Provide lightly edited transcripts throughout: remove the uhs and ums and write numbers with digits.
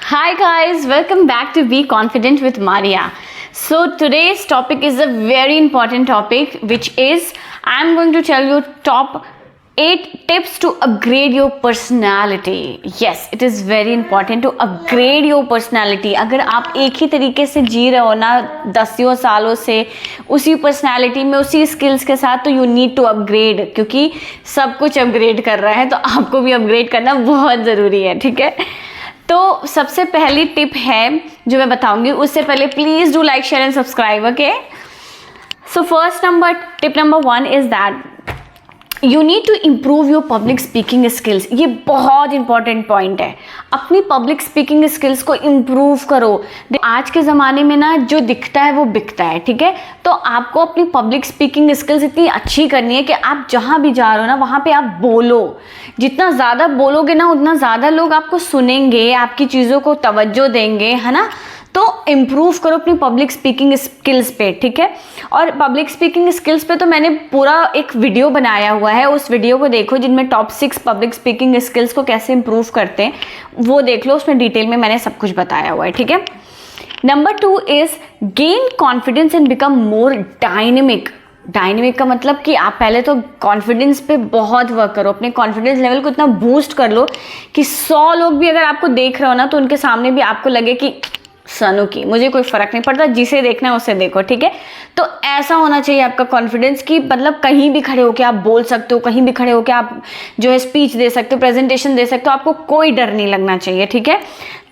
Hi guys, welcome back to Be Confident with Maria. So today's topic is a very important topic, which is I'm going to tell you top 8 tips to upgrade your personality. Yes, it is very important to upgrade your personality. अगर आप एक ही तरीके से जी रहे हो ना 10 सालों से उसी पर्सनालिटी में उसी स्किल्स के साथ, तो यू नीड टू अपग्रेड, क्योंकि सब कुछ अपग्रेड कर रहा है तो आपको भी अपग्रेड करना बहुत ज़रूरी है. ठीक है, तो सबसे पहली टिप है जो मैं बताऊंगी, उससे पहले please do like share and subscribe. Okay, so tip number 1 is that you need to improve your public speaking skills. ये बहुत इंपॉर्टेंट पॉइंट है. अपनी पब्लिक स्पीकिंग स्किल्स को इम्प्रूव करो. आज के ज़माने में ना जो दिखता है वो बिकता है. ठीक है, तो आपको अपनी पब्लिक स्पीकिंग स्किल्स इतनी अच्छी करनी है कि आप जहाँ भी जा रहे हो ना वहाँ पे आप बोलो. जितना ज़्यादा बोलोगे ना उतना ज़्यादा लोग आपको सुनेंगे, आपकी चीज़ों को तवज्जो देंगे, है ना. तो इम्प्रूव करो अपनी पब्लिक स्पीकिंग स्किल्स पे. ठीक है, और पब्लिक स्पीकिंग स्किल्स पे तो मैंने पूरा एक वीडियो बनाया हुआ है, उस वीडियो को देखो जिनमें टॉप 6 पब्लिक स्पीकिंग स्किल्स को कैसे इम्प्रूव करते हैं वो देख लो. उसमें डिटेल में मैंने सब कुछ बताया हुआ है. ठीक है, number 2 is gain confidence and become more dynamic. Dynamic का मतलब कि आप पहले तो कॉन्फिडेंस पे बहुत वर्क करो. अपने कॉन्फिडेंस लेवल को इतना बूस्ट कर लो कि 100 लोग भी अगर आपको देख रहे हो ना तो उनके सामने भी आपको लगे कि सनू की, मुझे कोई फर्क नहीं पड़ता, जिसे देखना है उसे देखो. ठीक है, तो ऐसा होना चाहिए आपका कॉन्फिडेंस कि मतलब कहीं भी खड़े होकर आप बोल सकते हो, कहीं भी खड़े होकर आप जो है स्पीच दे सकते हो, प्रेजेंटेशन दे सकते हो, आपको कोई डर नहीं लगना चाहिए. ठीक है,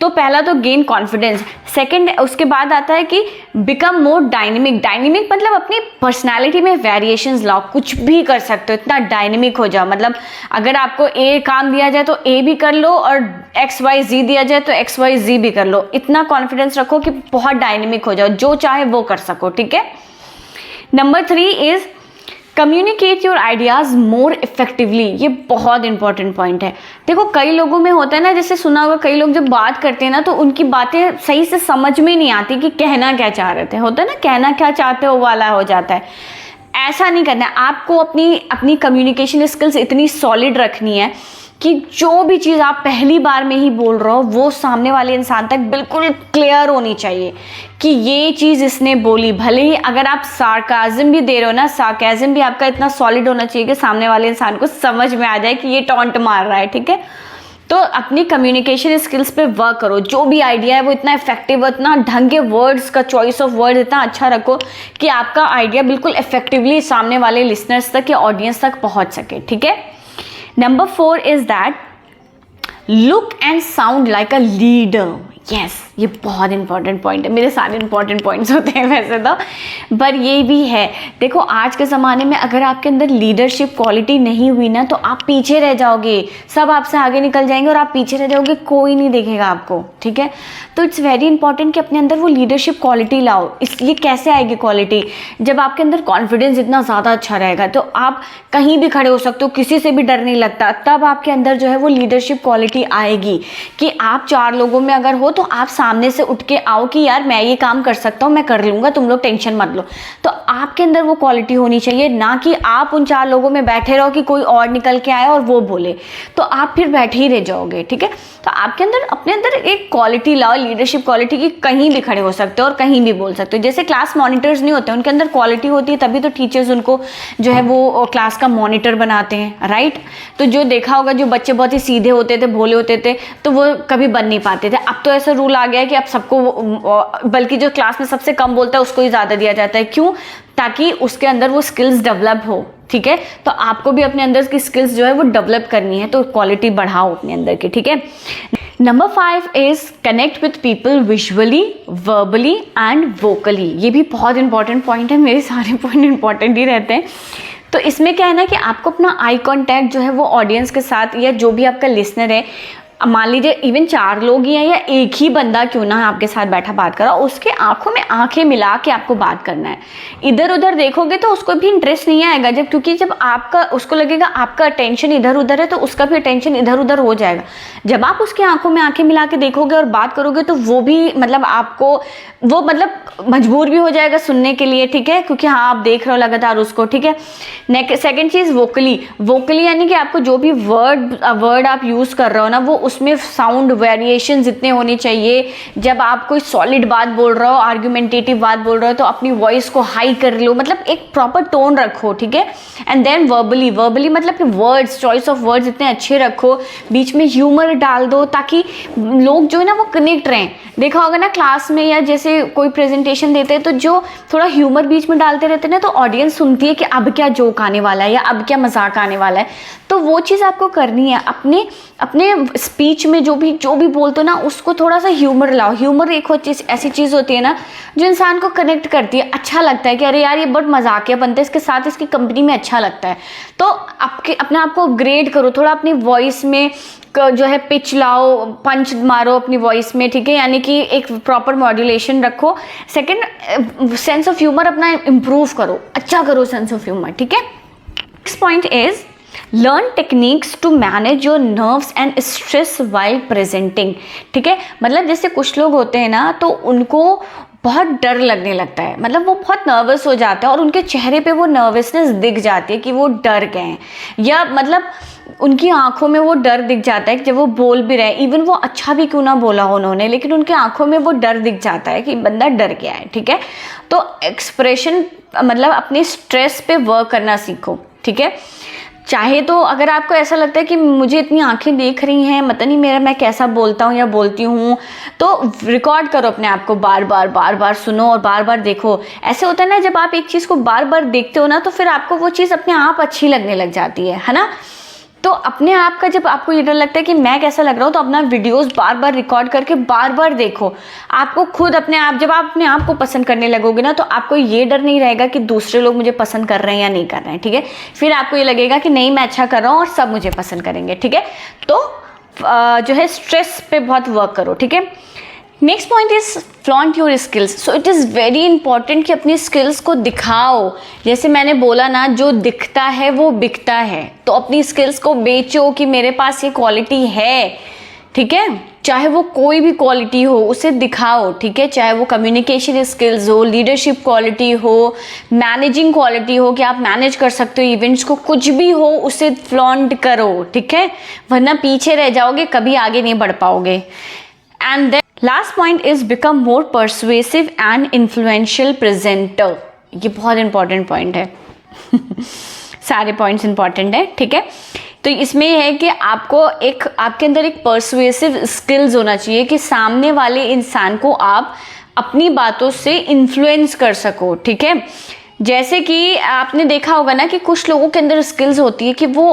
तो पहला तो गेन कॉन्फिडेंस. सेकंड, उसके बाद आता है कि बिकम मोर डायनेमिक. डायनेमिक मतलब अपनी पर्सनालिटी में वेरिएशंस लाओ, कुछ भी कर सकते हो, इतना डायनेमिक हो जाओ. मतलब अगर आपको ए काम दिया जाए तो ए भी कर लो, और XYZ दिया जाए तो XYZ भी कर लो. इतना कॉन्फिडेंस रखो कि बहुत डायनेमिक हो जाओ, जो चाहे वो कर सको. ठीक है, number 3 is communicate your ideas more effectively. ये बहुत इंपॉर्टेंट पॉइंट है. देखो कई लोगों में होता है ना, जैसे सुना होगा, कई लोग जब बात करते हैं ना तो उनकी बातें सही से समझ में नहीं आती कि कहना क्या चाह रहे थे. होता है ना, कहना क्या चाहते हो वाला हो जाता है. ऐसा नहीं करना है. आपको अपनी कम्युनिकेशन स्किल्स इतनी सॉलिड रखनी है कि जो भी चीज़ आप पहली बार में ही बोल रहे हो वो सामने वाले इंसान तक बिल्कुल क्लियर होनी चाहिए कि ये चीज़ इसने बोली. भले ही अगर आप सार्काज़म भी दे रहे हो ना, सार्काज़म भी आपका इतना सॉलिड होना चाहिए कि सामने वाले इंसान को समझ में आ जाए कि ये टॉन्ट मार रहा है. ठीक है, तो अपनी कम्युनिकेशन स्किल्स पे वर्क करो. जो भी आइडिया है वो इतना इफेक्टिव, इतना ढंग के वर्ड्स का चॉइस ऑफ वर्ड इतना अच्छा रखो कि आपका आइडिया बिल्कुल इफेक्टिवली सामने वाले लिसनर्स तक या ऑडियंस तक पहुंच सके. ठीक है, number 4 is that look and sound like a leader. Yes, ये बहुत इंपॉर्टेंट पॉइंट है. मेरे सारे इंपॉर्टेंट पॉइंट्स होते हैं वैसे तो, पर ये भी है. देखो आज के ज़माने में अगर आपके अंदर लीडरशिप क्वालिटी नहीं हुई ना तो आप पीछे रह जाओगे. सब आपसे आगे निकल जाएंगे और आप पीछे रह जाओगे, कोई नहीं देखेगा आपको. ठीक है, तो इट्स वेरी इंपॉर्टेंट कि अपने अंदर वो लीडरशिप क्वालिटी लाओ. ये कैसे आएगी क्वालिटी? जब आपके अंदर कॉन्फिडेंस इतना ज़्यादा अच्छा रहेगा तो आप कहीं भी खड़े हो सकते हो, किसी से भी डर नहीं लगता. तब आपके अंदर जो है वो लीडरशिप क्वालिटी आएगी कि आप 4 लोगों में अगर हो तो आप सामने से उठ के आओ कि यार मैं ये काम कर सकता हूँ, मैं कर लूँगा, तुम लोग टेंशन मत लो. तो आपके अंदर वो क्वालिटी होनी चाहिए, ना कि आप उन 4 लोगों में बैठे रहो कि कोई और निकल के आए और वो बोले तो आप फिर बैठे ही रह जाओगे. ठीक है, तो आपके अंदर अपने अंदर एक क्वालिटी लाओ, लीडरशिप क्वालिटी की. कहीं भी खड़े हो सकते हो और कहीं भी बोल सकते हो. जैसे क्लास मॉनिटर्स नहीं होते, उनके अंदर क्वालिटी होती है, तभी तो टीचर्स उनको जो है वो क्लास का मॉनिटर बनाते हैं. राइट, तो जो देखा होगा, जो बच्चे बहुत ही सीधे होते थे, भोले होते थे, तो वो कभी बन नहीं पाते थे. अब तो ऐसा रूल आ गया है कि अब सबको, बल्कि जो क्लास में सबसे कम बोलता है उसको ही ज़्यादा दिया जाता है. क्यों? ताकि उसके अंदर वो स्किल्स डेवलप हो. ठीक है, तो आपको भी अपने अंदर की स्किल्स जो है वो डेवलप करनी है, तो क्वालिटी बढ़ाओ अपने अंदर की. ठीक है, number 5 is connect with people visually, verbally and vocally. ये भी बहुत इंपॉर्टेंट पॉइंट है. मेरे सारे पॉइंट इंपॉर्टेंट ही रहते हैं. तो इसमें क्या है ना कि आपको अपना आई कॉन्टैक्ट जो है वो ऑडियंस के साथ, या जो भी आपका लिसनर है, मान लीजिए इवन 4 लोग ही हैं या एक ही बंदा क्यों ना आपके साथ बैठा बात कर रहा, उसके आंखों में आंखें मिला के आपको बात करना है. इधर उधर देखोगे तो उसको भी इंटरेस्ट नहीं आएगा, क्योंकि जब आपका, उसको लगेगा आपका अटेंशन इधर उधर है तो उसका भी अटेंशन इधर उधर हो जाएगा. जब आप उसकी आंखों में आंखें मिला के देखोगे और बात करोगे तो वो भी मतलब आपको वो मतलब मजबूर भी हो जाएगा सुनने के लिए. ठीक है, क्योंकि हाँ आप देख रहे हो लगातार उसको. ठीक है, सेकंड चीज वोकली. वोकली यानी कि आपको जो भी वर्ड आप यूज कर रहे हो ना वो उसमें साउंड वेरिएशंस इतने होने चाहिए। जब आप कोई सॉलिड बात बोल रहे हो, आर्ग्यूमेंटेटिव बात बोल रहे हो, तो अपनी वॉइस को हाई कर लो, मतलब एक प्रॉपर टोन रखो, ठीक है। एंड देन वर्बली मतलब कि वर्ड्स, चॉइस ऑफ वर्ड्स इतने अच्छे रखो, बीच में ह्यूमर डाल दो ताकि लोग जो है ना वो कनेक्ट रहें। देखा होगा ना क्लास में या जैसे कोई प्रेजेंटेशन देते हैं तो जो थोड़ा ह्यूमर बीच में डालते रहते हैं ना, तो ऑडियंस सुनती है कि अब क्या जोक आने वाला है या अब क्या मजाक आने वाला है। तो वो चीज़ आपको करनी है, अपने अपने स्पीच में जो भी बोलते हो ना, उसको थोड़ा सा ह्यूमर लाओ। ह्यूमर एक ऐसी चीज़ होती है ना जो इंसान को कनेक्ट करती है, अच्छा लगता है कि अरे यार ये बहुत मजाकिया बनता है, इसके साथ इसकी कंपनी में अच्छा लगता है। तो अपने आप को अपग्रेड करो थोड़ा, अपनी वॉइस में जो है पिच लाओ, पंच मारो अपनी वॉइस में, ठीक है, यानी कि एक प्रॉपर मॉड्यूलेशन रखो। सेकंड, सेंस ऑफ ह्यूमर अपना इम्प्रूव करो, अच्छा करो सेंस ऑफ ह्यूमर, ठीक है। Next point is learn techniques to manage your nerves and stress while presenting, ठीक है। मतलब जैसे कुछ लोग होते हैं ना, तो उनको बहुत डर लगने लगता है, मतलब वो बहुत नर्वस हो जाते हैं और उनके चेहरे पे वो नर्वसनेस दिख जाती है कि वो डर गए हैं, या मतलब उनकी आंखों में वो डर दिख जाता है कि जब वो बोल भी रहे हैं, इवन वो अच्छा भी क्यों ना बोला हो उन्होंने, लेकिन उनकी आंखों में वो डर दिख जाता है कि बंदा डर गया है, ठीक है। तो एक्सप्रेशन मतलब अपने स्ट्रेस पे वर्क करना सीखो, ठीक है। चाहे तो अगर आपको ऐसा लगता है कि मुझे इतनी आंखें देख रही हैं, पता नहीं मैं कैसा बोलता हूँ या बोलती हूँ, तो रिकॉर्ड करो अपने आप को, बार बार सुनो और बार बार देखो। ऐसे होता है ना, जब आप एक चीज़ को बार बार देखते हो ना, तो फिर आपको वो चीज़ अपने आप अच्छी लगने लग जाती है ना। तो अपने आप का जब आपको ये डर लगता है कि मैं कैसा लग रहा हूँ, तो अपना वीडियोस बार बार रिकॉर्ड करके बार बार देखो। आपको खुद अपने आप, जब आप अपने आप को पसंद करने लगोगे ना, तो आपको ये डर नहीं रहेगा कि दूसरे लोग मुझे पसंद कर रहे हैं या नहीं कर रहे हैं, ठीक है। फिर आपको ये लगेगा कि नहीं, मैं अच्छा कर रहा हूँ और सब मुझे पसंद करेंगे, ठीक है। तो जो है स्ट्रेस पे बहुत वर्क करो, ठीक है। Next point is flaunt your skills. So it is very important कि अपनी स्किल्स को दिखाओ। जैसे मैंने बोला ना, जो दिखता है वो बिकता है, तो अपनी स्किल्स को बेचो कि मेरे पास ये क्वालिटी है, ठीक है। चाहे वो कोई भी क्वालिटी हो, उसे दिखाओ, ठीक है। चाहे वो कम्युनिकेशन स्किल्स हो, लीडरशिप क्वालिटी हो, मैनेजिंग क्वालिटी हो कि आप मैनेज कर सकते हो इवेंट्स को, कुछ भी हो उसे फ्लॉन्ट करो, ठीक है, वरना पीछे रह जाओगे, कभी आगे नहीं बढ़ पाओगे। And then last point is become more persuasive and influential presenter. ये बहुत इंपॉर्टेंट पॉइंट है सारे पॉइंट्स इंपॉर्टेंट है, ठीक है। तो इसमें यह है कि आपको आपके अंदर एक परसुएसिव स्किल्स होना चाहिए कि सामने वाले इंसान को आप अपनी बातों से इन्फ्लुएंस कर सको, ठीक है। जैसे कि आपने देखा होगा ना कि कुछ लोगों के अंदर स्किल्स होती है कि वो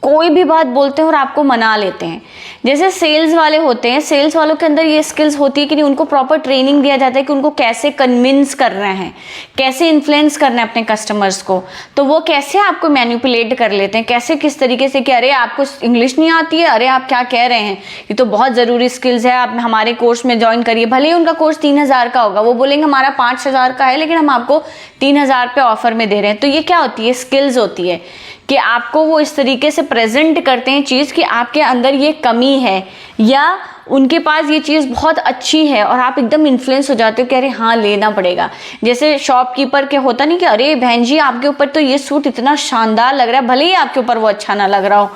कोई भी बात बोलते हैं और आपको मना लेते हैं। जैसे सेल्स वाले होते हैं, सेल्स वालों के अंदर ये स्किल्स होती है कि नहीं, उनको प्रॉपर ट्रेनिंग दिया जाता है कि उनको कैसे कन्विंस करना है, कैसे इन्फ्लुएंस करना है अपने कस्टमर्स को। तो वो कैसे आपको मैनिपुलेट कर लेते हैं, कैसे किस तरीके से कि अरे आपको इंग्लिश नहीं आती है, अरे आप क्या कह रहे हैं, ये तो बहुत ज़रूरी स्किल्स है, आप हमारे कोर्स में ज्वाइन करिए। भले ही उनका कोर्स 3000 का होगा, वो बोलेंगे हमारा 5000 का है, लेकिन हम आपको 3000 पे ऑफर में दे रहे हैं। तो ये क्या होती है, स्किल्स होती है कि आपको वो इस तरीके से प्रेजेंट करते हैं चीज़ कि आपके अंदर ये कमी है या उनके पास ये चीज़ बहुत अच्छी है, और आप एकदम इन्फ्लुएंस हो जाते हो कि अरे हाँ लेना पड़ेगा। जैसे शॉपकीपर के होता नहीं कि अरे बहन जी आपके ऊपर तो ये सूट इतना शानदार लग रहा है, भले ही आपके ऊपर वो अच्छा ना लग रहा हो,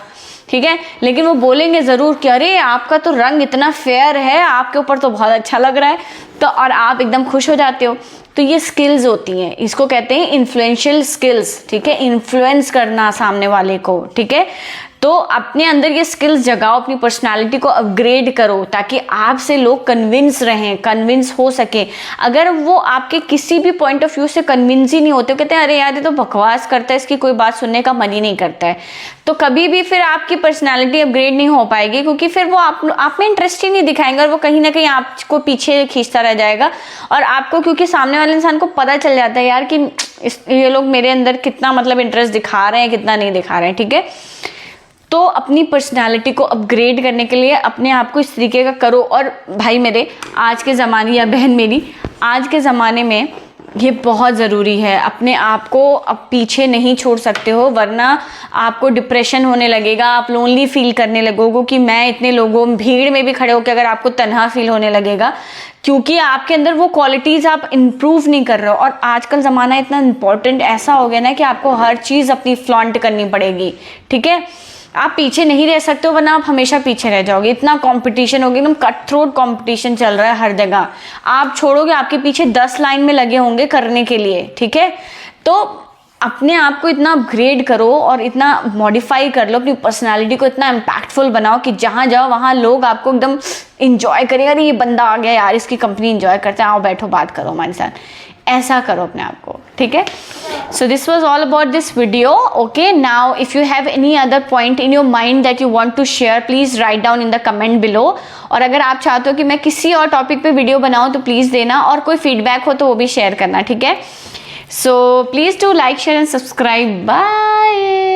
ठीक है, लेकिन वो बोलेंगे ज़रूर कि अरे आपका तो रंग इतना फेयर है, आपके ऊपर तो बहुत अच्छा लग रहा है, तो और आप एकदम खुश हो जाते हो। तो ये स्किल्स होती हैं, इसको कहते हैं इन्फ्लुएंशियल स्किल्स, ठीक है, इन्फ्लुएंस करना सामने वाले को, ठीक है। तो अपने अंदर ये स्किल्स जगाओ, अपनी पर्सनालिटी को अपग्रेड करो ताकि आपसे लोग कन्विंस रहें, कन्विंस हो सके। अगर वो आपके किसी भी पॉइंट ऑफ व्यू से कन्विंस ही नहीं होते, कहते हैं अरे यार ये तो बकवास करता है, इसकी कोई बात सुनने का मन ही नहीं करता है, तो कभी भी फिर आपकी पर्सनालिटी अपग्रेड नहीं हो पाएगी, क्योंकि फिर वो आप में इंटरेस्ट ही नहीं दिखाएंगे और वो कहीं ना कहीं आपको पीछे खींचता रह जाएगा। और आपको क्योंकि सामने वाले इंसान को पता चल जाता है यार कि ये लोग मेरे अंदर कितना मतलब इंटरेस्ट दिखा रहे हैं, कितना नहीं दिखा रहे हैं, ठीक है। तो अपनी पर्सनालिटी को अपग्रेड करने के लिए अपने आप को इस तरीके का करो। और भाई मेरे, आज के ज़माने, या बहन मेरी, आज के ज़माने में ये बहुत ज़रूरी है, अपने आप को अब पीछे नहीं छोड़ सकते हो, वरना आपको डिप्रेशन होने लगेगा, आप लोनली फील करने लगोगे कि मैं इतने लोगों भीड़ में भी खड़े होकर अगर आपको तन्हा फील होने लगेगा, क्योंकि आपके अंदर वो क्वालिटीज़ आप इम्प्रूव नहीं कर रहे हो। और आजकल ज़माना इतना इम्पॉर्टेंट ऐसा हो गया ना कि आपको हर चीज़ अपनी फ्लॉन्ट करनी पड़ेगी, ठीक है। आप पीछे नहीं रह सकते हो, वरना आप हमेशा पीछे रह जाओगे। इतना कंपटीशन होगी, एकदम कट थ्रोट कंपटीशन चल रहा है हर जगह। आप छोड़ोगे, आपके पीछे 10 लाइन में लगे होंगे करने के लिए, ठीक है। तो अपने आप को इतना अपग्रेड करो और इतना मॉडिफाई कर लो, अपनी पर्सनालिटी को इतना इम्पैक्टफुल बनाओ कि जहाँ जाओ वहाँ लोग आपको एकदम इंजॉय करेगा। अरे ये बंदा आ गया यार, इसकी कंपनी इंजॉय करते हैं, आओ बैठो बात करो हमारे साथ। ऐसा करो अपने आप को, ठीक है। So this was all about this video. Okay, now if you have any other point in your mind that you want to share, please write down in the comment below. और अगर आप चाहते हो कि मैं किसी और टॉपिक पे वीडियो बनाऊँ तो प्लीज़ देना, और कोई फीडबैक हो तो वो भी शेयर करना, ठीक है। So please do like, share and subscribe. Bye.